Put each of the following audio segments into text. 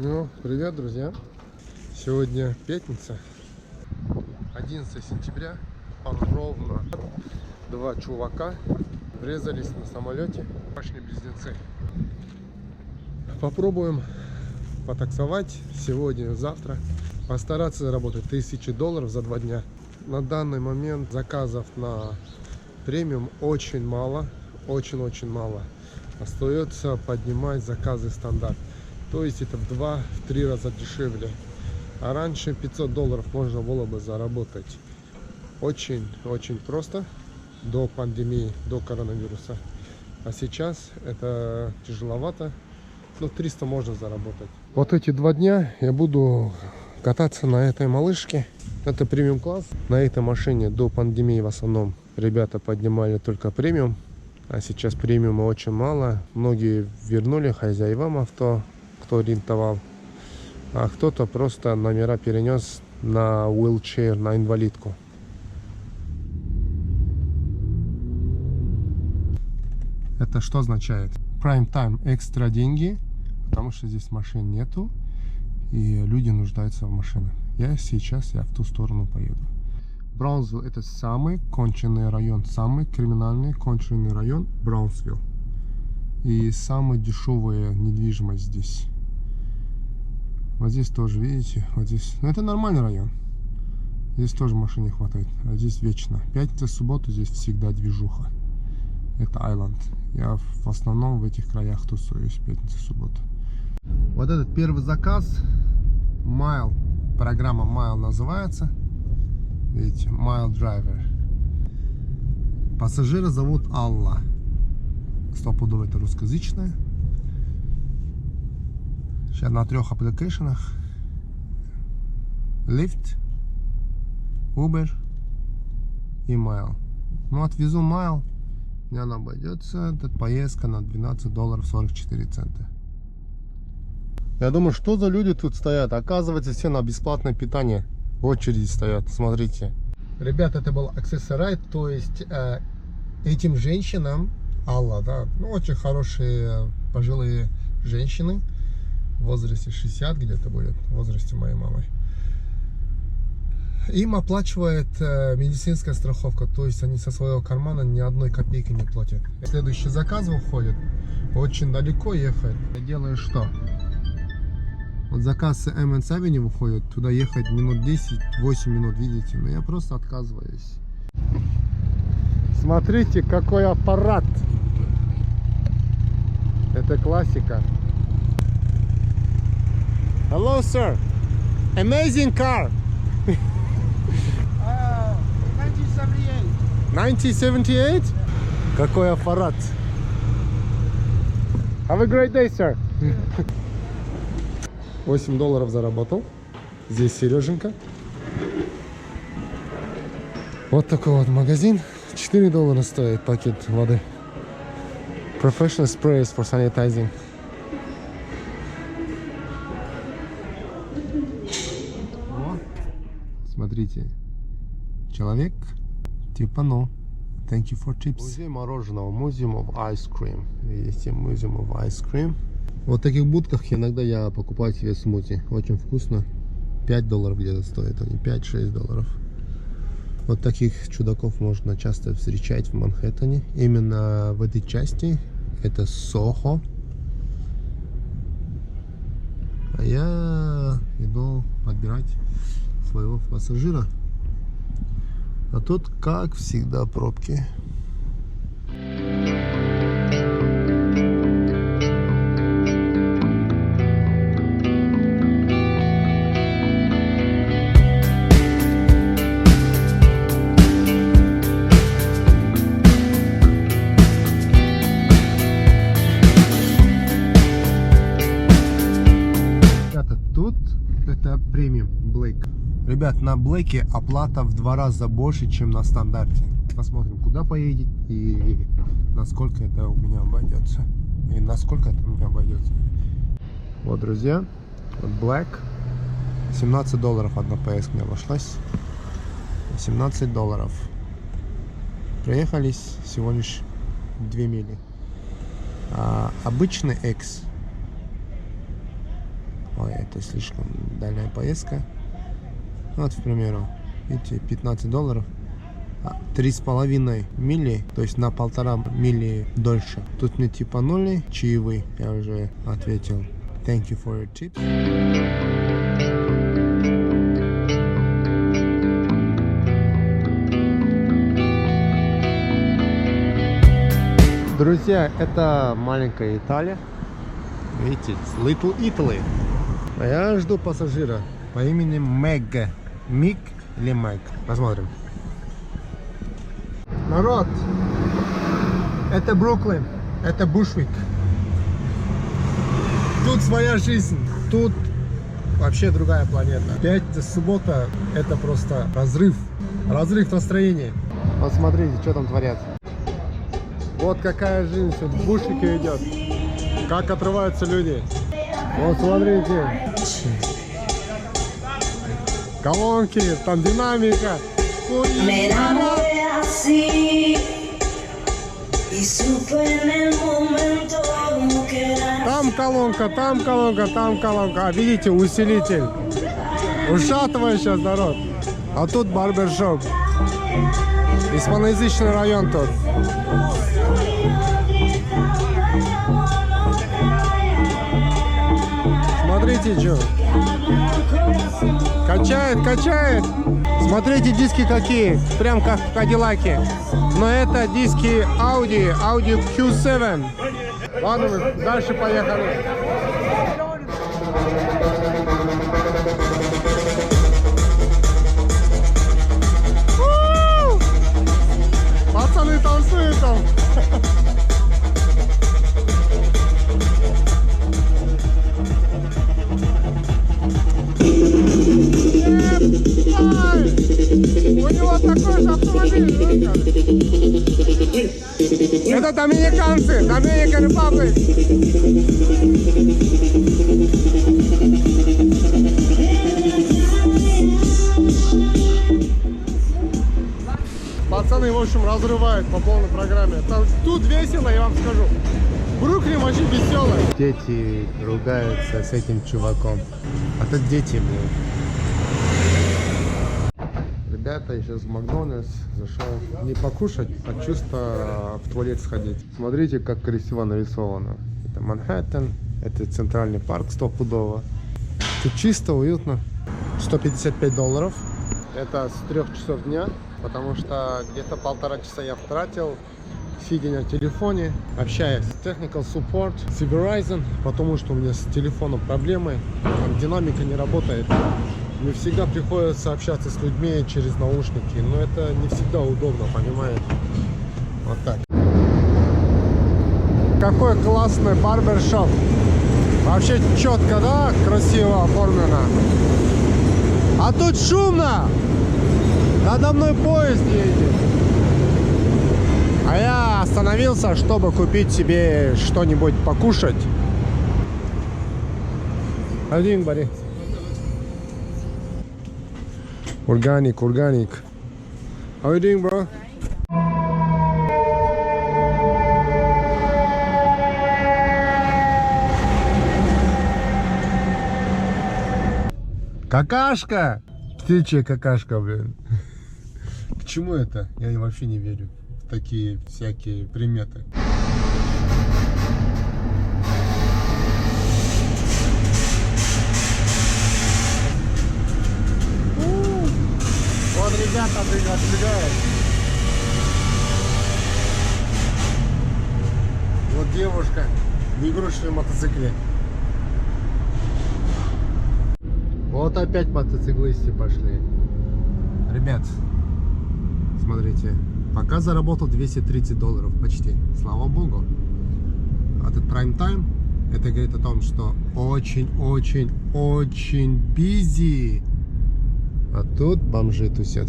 Ну, привет, друзья! Сегодня пятница, 11 сентября. Ровно два чувака врезались на самолете, башни близнецы. Попробуем потаксовать сегодня, завтра. Постараться заработать $1000 за 2 дня. На данный момент заказов на премиум очень мало, очень мало. Остается поднимать заказы стандарт. То есть это в 2-3 раза дешевле. А раньше $500 можно было бы заработать. Очень просто до пандемии, до коронавируса. А сейчас это тяжеловато. Но 300 можно заработать. Вот эти 2 дня я буду кататься на этой малышке. Это премиум класс. На этой машине до пандемии в основном ребята поднимали только премиум. А сейчас премиума очень мало. Многие вернули хозяевам авто, кто рентовал. А кто-то просто номера перенес на wheelchair, на инвалидку. Это что означает? Prime time, экстра деньги, потому что здесь машин нету, и люди нуждаются в машинах. Сейчас я в ту сторону поеду. Браунсвилл — это самый конченый район, самый криминальный конченый район Браунсвилл. И самая дешевая недвижимость здесь. Вот здесь тоже, видите, вот здесь. Ну, это нормальный район. Здесь тоже машин не хватает, а здесь вечно. Пятница, суббота здесь всегда движуха. Это Айленд. Я в основном в этих краях тусуюсь пятница, суббота. Вот этот первый заказ. Mile. Программа Mile называется. Видите, Mile Driver. Пассажира зовут Алла. Стопудово это русскоязычная. Сейчас на 3 аппликейшенах. Lyft, Uber и Mile. Ну, отвезу Mile. Мне она обойдется, эта поездка на $12.44. Я думаю, что за люди тут стоят? Оказывается, все на бесплатное питание в очереди стоят. Смотрите. Ребята, это был Access Ride, то есть этим женщинам, Алла, да, ну, очень хорошие пожилые женщины, в возрасте 60 где-то будет, в возрасте моей мамы. Им оплачивает медицинская страховка, то есть они со своего кармана ни одной копейки не платят. Следующий заказ выходит, очень далеко ехать. Я делаю что? Вот заказ с Эммонс Авеню выходит, туда ехать минут 10, 8 минут, видите, но я просто отказываюсь. Смотрите, какой аппарат! Это классика. Hello, sir! Amazing car! 1978? Какой аппарат! Have a great day, sir! $8 заработал. Здесь Сереженька. Вот такой вот магазин. $4 стоит пакет воды. Professional sprays for sanitizing. Смотрите. Человек типа ну. Thank you for tips. Музей мороженого. Museum of Ice Cream. Видите, Museum of Ice Cream. Вот в таких будках иногда я покупаю себе смути. Очень вкусно. $5 где-то стоит, они $5-6. Вот таких чудаков можно часто встречать в Манхэттене. Именно в этой части. Это Сохо. А я иду подбирать своего пассажира. А тут, как всегда, пробки. Тут это премиум Black. Ребят, на Блэке оплата в 2 раза больше, чем на стандарте. Посмотрим, куда поедет и насколько это у меня обойдется. И насколько это у меня обойдется. Вот, друзья, вот Black. $17 одна поездка мне обошлась. $17. Проехались всего лишь 2 мили. А обычный X Ой, это слишком дальняя поездка. Вот, к примеру, видите, $15. 3,5 мили, то есть на 1,5 мили дольше. Тут мне типа 0 чаевые, я уже ответил. Thank you for your tips. Друзья, это маленькая Италия. Видите, Little Italy. А я жду пассажира по имени Мэг. Мик или Мэг? Посмотрим. Народ, это Бруклин, это Бушвик. Тут своя жизнь, тут вообще другая планета. Пятница, суббота, это просто разрыв настроения. Вот смотрите, что там творят. Вот какая жизнь, вот в Бушвике идет. Как отрываются люди. Вот смотрите. Колонки, там динамика. Там колонка, там колонка, там колонка. А видите, усилитель. Ушатывает сейчас народ. А тут барбершоп. Испаноязычный район тут. Смотрите, что. Качает, качает. Смотрите, диски какие. Прям как в Кадиллаке. Но это диски Audi Q7. Ладно, мы дальше поехали. Пацаны танцуют там. У него такой же автомобиль. Это доминиканцы, Dominican Republic. Пацаны, в общем, разрывают по полной программе. Тут весело, я вам скажу. Бруклин очень веселый. Дети ругаются с этим чуваком. А тут дети, блин. Ребята, я сейчас в Макдональдс зашел не покушать, а чисто в туалет сходить. Смотрите, как красиво нарисовано. Это Манхэттен, это Центральный парк стопудово. Тут чисто, уютно. $155. Это с 3 часов дня, потому что где-то 1,5 часа я потратил, сидя на телефоне, общаясь с Technical Support, с Verizon, потому что у меня с телефоном проблемы, там динамика не работает. Мне всегда приходится общаться с людьми через наушники, но это не всегда удобно, понимаете? Вот так. Какой классный барбершоп. Вообще четко, да? Красиво оформлено. А тут шумно! Надо мной поезд едет. А я остановился, чтобы купить себе что-нибудь покушать. Один, Барри. Organic. How you doing, bro? Какашка! Птичья какашка, блин. К чему это? Я вообще не верю в такие всякие приметы. Вот ребята отбегают. Вот девушка в игрушечном мотоцикле. Вот опять мотоциклисты пошли. Ребят, смотрите, пока заработал $230 почти. Слава богу. Этот prime time, это говорит о том, что очень busy. А тут бомжи тусят.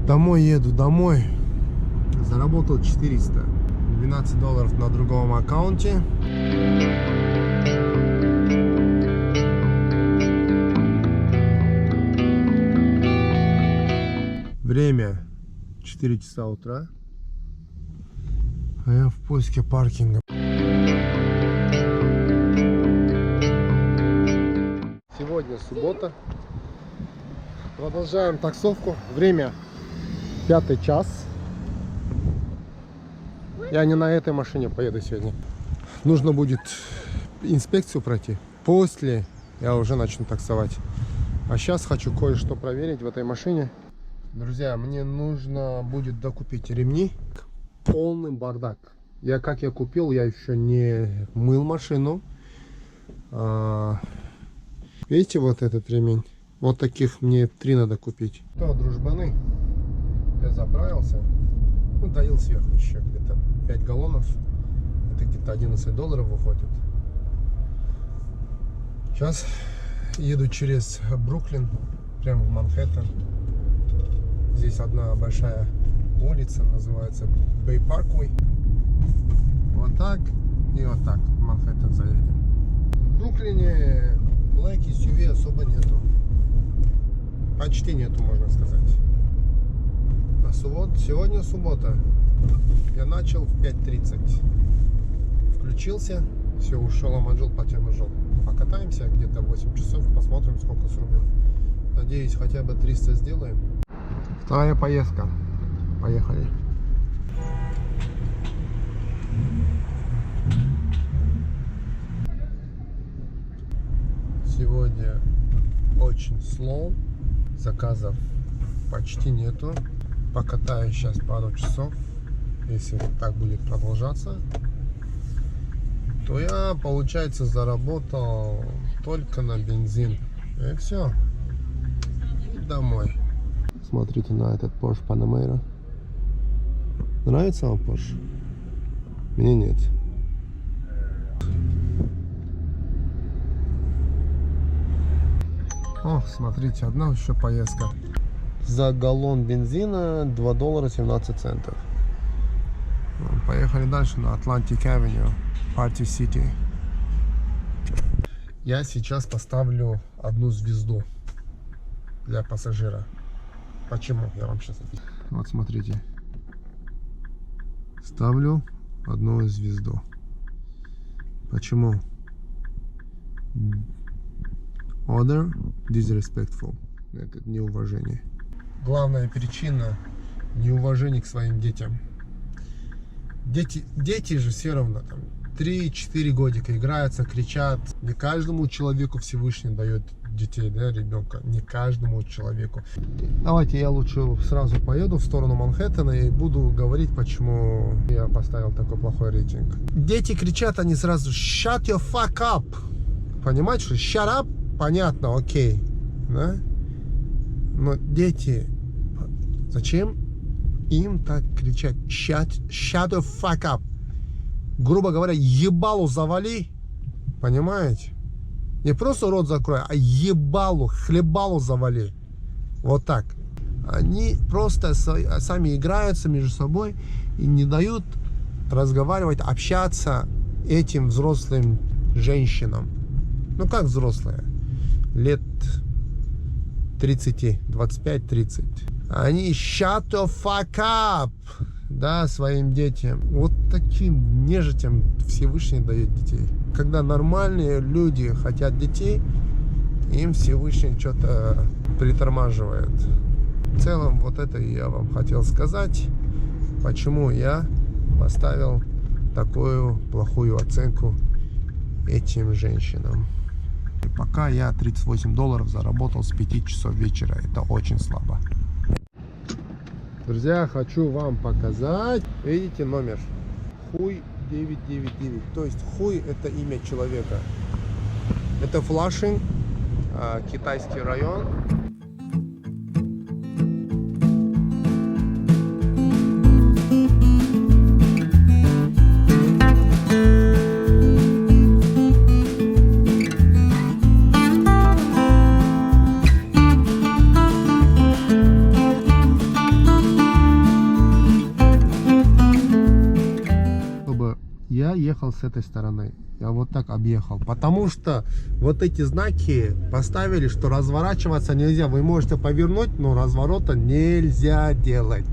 Домой еду, домой. Заработал 400. $12 на другом аккаунте. Время 4 часа утра. А я в поиске паркинга. Сегодня суббота. Продолжаем таксовку. Время 5 час. Я не на этой машине поеду сегодня. Нужно будет инспекцию пройти. После я уже начну таксовать. А сейчас хочу кое-что проверить в этой машине. Друзья, мне нужно будет докупить ремни. Полный бардак. Как я купил, я еще не мыл машину. Видите вот этот ремень? Вот таких мне 3 надо купить. Что, дружбаны, я заправился. Ну, доил сверху еще где-то 5 галлонов. Это где-то $11 выходит. Сейчас еду через Бруклин, прямо в Манхэттен. Здесь одна большая улица, называется Bay Parkway. Вот так и вот так в Манхэттен заедем. В Бруклине Black SUV особо нету. Почти нету, можно сказать. А сегодня суббота. Я начал в 5:30. Включился, все, ушел, амаджол, потемажол. Покатаемся где-то 8 часов, посмотрим, сколько срубим. Надеюсь, хотя бы 300 сделаем. Вторая поездка. Поехали. Сегодня очень slow. Заказов почти нету. Покатаюсь сейчас пару часов. Если так будет продолжаться, то я, получается, заработал только на бензин. И все. И домой. Смотрите на этот Porsche Panamera. Нравится вам Porsche? Мне нет. О, смотрите, одна еще поездка. За галлон бензина $2.17. Поехали дальше на Atlantic Avenue, Party City. Я сейчас поставлю 1 звезду для пассажира. Почему? Я вам сейчас объясню. Вот смотрите. Ставлю 1 звезду. Почему? Other disrespectful. Это неуважение. Главная причина неуважения к своим детям. Дети же все равно там 3-4 годика играются, кричат. Не каждому человеку Всевышний дает детей, да, ребенка. Не каждому человеку. Давайте я лучше сразу поеду в сторону Манхэттена и буду говорить, почему я поставил такой плохой рейтинг. Дети кричат, они сразу shut your fuck up. Понимаете, что shut up? Понятно, окей. Да? Но дети, зачем им так кричать? Shut the fuck up. Грубо говоря, ебалу завали. Понимаете? Не просто рот закрой, а ебалу, хлебалу завали. Вот так. Они просто сами играются между собой и не дают разговаривать, общаться этим взрослым женщинам. Ну как взрослые? Лет 30, 25-30. Они shut the fuck up, да, своим детям. Вот таким нежитям Всевышний дает детей. Когда нормальные люди хотят детей, им Всевышний что-то притормаживает. В целом, вот это я вам хотел сказать, почему я поставил такую плохую оценку этим женщинам. И пока я $38 заработал с 5 часов вечера. Это очень слабо. Друзья, хочу вам показать. Видите номер? Хуй 999. То есть Хуй — это имя человека. Это Флашинг, китайский район. я ехал с этой стороны. Я вот так объехал. Потому что вот эти знаки поставили, что разворачиваться нельзя. Вы можете повернуть, но разворота нельзя делать.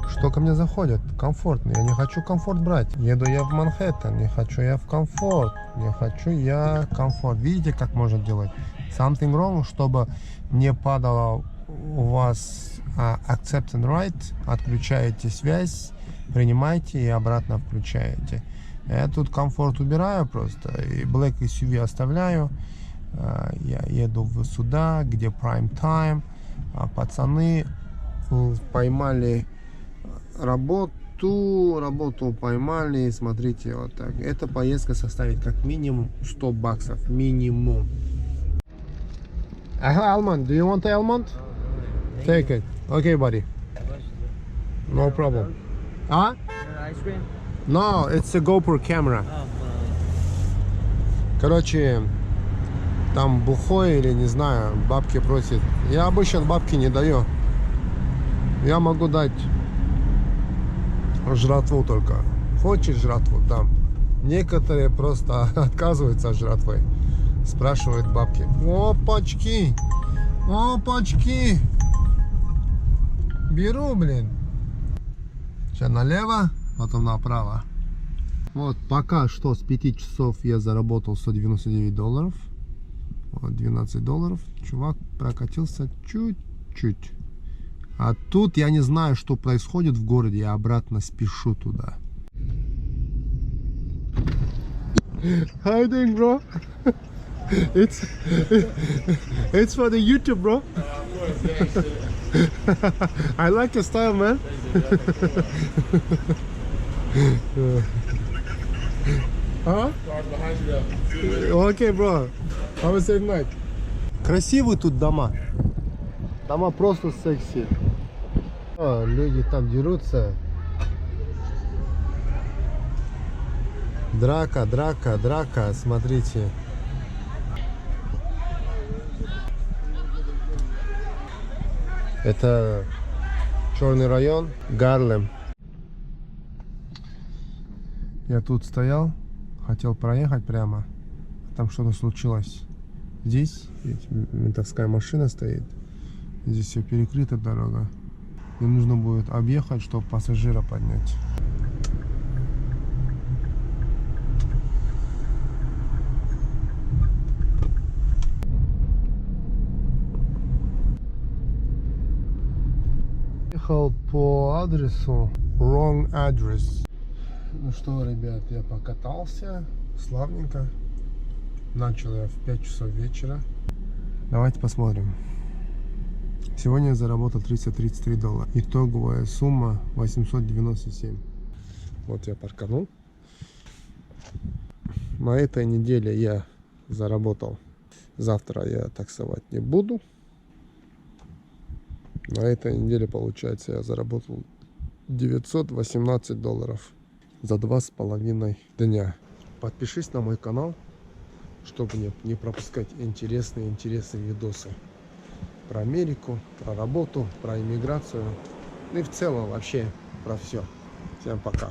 Что ко мне заходит? Комфортно. Я не хочу комфорт брать. Еду я в Манхэттен. Не хочу я в комфорт. Не хочу я комфорт. Видите, как можно делать? Something wrong, чтобы не падало у вас accept and write. Отключаете связь, принимаете и обратно включаете. Я тут комфорт убираю просто. И Black SUV оставляю. Я еду сюда, где prime time. Пацаны поймали работу поймали. Смотрите, вот так. Эта поездка составит как минимум $100. Минимум. I have almond. Do you want the almond? Take it. Okay, buddy. No problem. Ice cream? No, it's a GoPro camera. Короче, там бухой или не знаю, бабки просит. Я обычно бабки не даю. Я могу дать жратву только. Хочешь жратву? Дам. Некоторые просто отказываются от жратвы. Спрашивают бабки. Опачки! Опачки! Беру, блин. Сейчас налево, потом направо. Вот, пока что с 5 часов я заработал $199. Вот, $12. Чувак прокатился чуть-чуть. А тут я не знаю, что происходит в городе. Я обратно спешу туда. How you doing, bro? It's for the YouTube, bro. I like your style, man. Huh? Okay, bro. Have a safe night. Красивые тут дома. Дома просто секси. Люди там дерутся. Драка. Смотрите. Это черный район, Гарлем. Я тут стоял, хотел проехать прямо. Там что-то случилось. Здесь ментовская машина стоит. Здесь все перекрыта дорога. Мне нужно будет объехать, чтобы пассажира поднять. Ехал по адресу wrong address. Ну что, ребят, я покатался славненько. Начал я в 5 часов вечера. Давайте посмотрим. Сегодня я заработал $333. Итоговая сумма $897. Вот я парканул. На этой неделе я заработал. Завтра я таксовать не буду. На этой неделе, получается, я заработал $918 за 2,5 дня. Подпишись на мой канал, чтобы не пропускать интересные видосы про Америку, про работу, про иммиграцию, ну и в целом вообще про все. Всем пока.